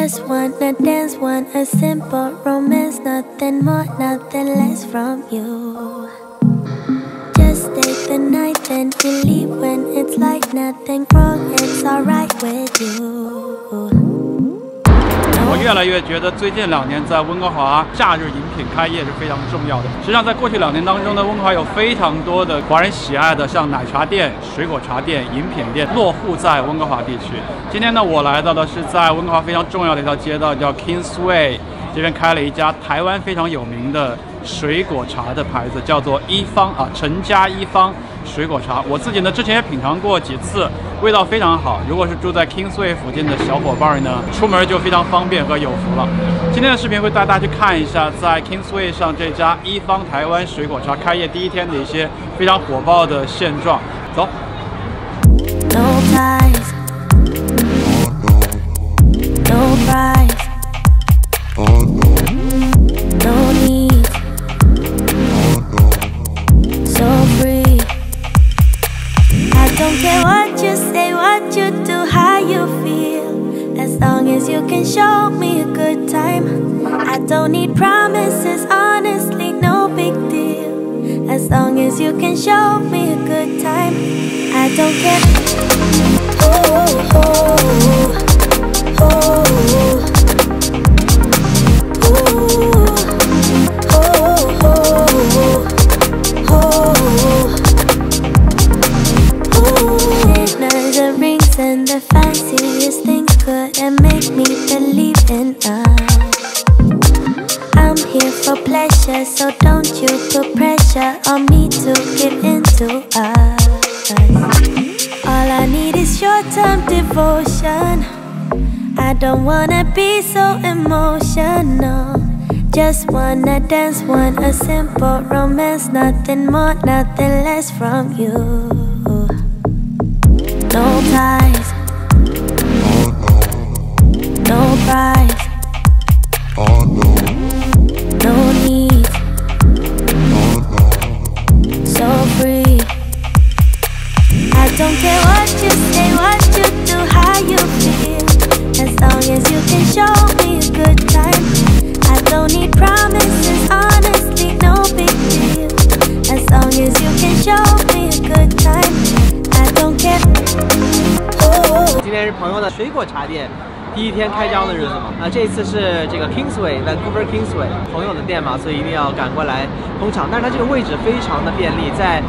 Just wanna dance, want a simple romance, nothing more, nothing less from you. Just stay the night, then we leave when it's like nothing wrong, it's alright with you. 我越来越觉得最近2年在温哥华假日饮品开业是非常重要的。实际上，在过去2年当中呢，温哥华有非常多的华人喜爱的，像奶茶店、水果茶店、饮品店落户在温哥华地区。今天呢，我来到的是在温哥华非常重要的一条街道，叫 Kingsway， 这边开了一家台湾非常有名的水果茶的牌子，叫做一方陈家一方水果茶。我自己呢之前也品尝过几次，味道非常好。如果是住在 Kingsway 附近的小伙伴呢，出门就非常方便和有福了。今天的视频会带大家去看一下，在 Kingsway 上这家一方台湾水果茶开业第1天的一些非常火爆的现状。走。Don't care what you say, what you do, how you feel. As long as you can show me a good time. I don't need promises, honestly, no big deal. As long as you can show me a good time. I don't care. Oh, oh, oh, oh. And the fanciest things couldn't make me believe in us. I'm here for pleasure, so don't you put pressure on me to give into us. All I need is short-term devotion. I don't wanna be so emotional. Just wanna dance, want a simple romance, nothing more, nothing less from you. No ties, no price, no need, so free. I don't care what you say, what you do, how you feel. As long as you can show me a good time. I don't need promises, honestly, no big deal. As long as you can show me a good time. I don't care. 今天是朋友的水果茶店第1天开张的日子嘛，这次是这个 Kingsway Vancouver Kingsway 朋友的店嘛，所以一定要赶过来捧场。但是它这个位置非常的便利，在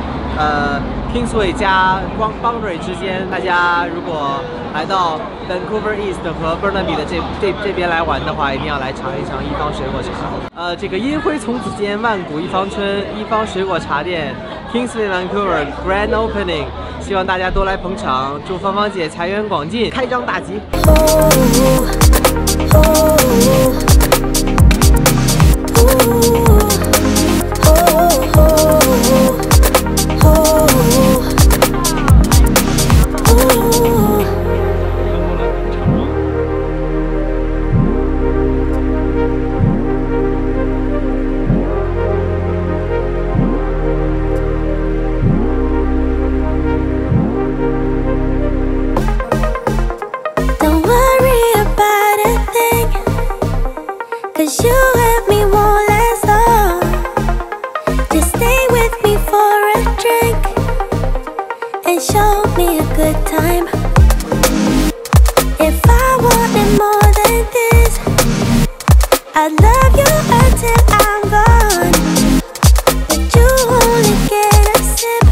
Kingsway 加Boundary 之间，大家如果来到 Vancouver East 和 Burnaby 的这边来玩的话，一定要来尝一尝一方水果茶。这个烟灰从此间，万古一方春，一方水果茶店 Kingsway Vancouver Grand Opening。希望大家多来捧场，祝芳芳姐财源广进，开张大吉。You and me won't last long. Just stay with me for a drink and show me a good time. If I wanted more than this, I'd love you until I'm gone. But you only get a sip,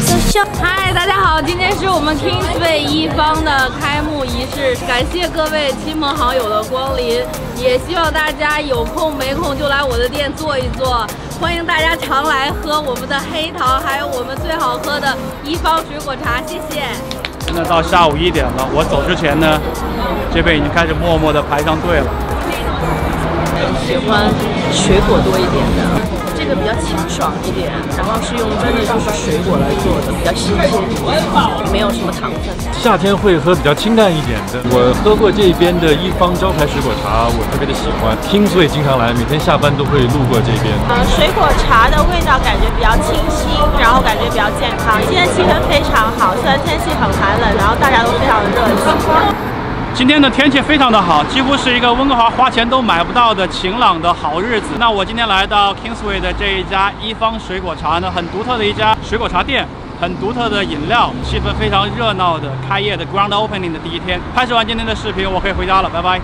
so show. 嗨，大家好，今天是我们 Kingsway 一方的开幕仪式，感谢各位亲朋好友的光临。也希望大家有空没空就来我的店坐一坐，欢迎大家常来喝我们的黑糖，还有我们最好喝的一方水果茶，谢谢。现在到下午1点了，我走之前呢，这边已经开始默默地排上队了。喜欢水果多一点的。这个比较清爽一点，然后是用真的就是水果来做的，比较新鲜，没有什么糖分。夏天会喝比较清淡一点的。我喝过这边的一方招牌水果茶，我特别的喜欢。Kingsway经常来，每天下班都会路过这边。水果茶的味道感觉比较清新，然后感觉比较健康。今天气氛非常好，虽然天气很寒冷，然后大家都非常的热情。今天的天气非常的好，几乎是一个温哥华花钱都买不到的晴朗的好日子。那我今天来到 Kingsway 的这一家一方水果茶呢，很独特的一家水果茶店，很独特的饮料，气氛非常热闹的开业的 Grand Opening 的第一天。拍摄完今天的视频，我可以回家了，拜拜。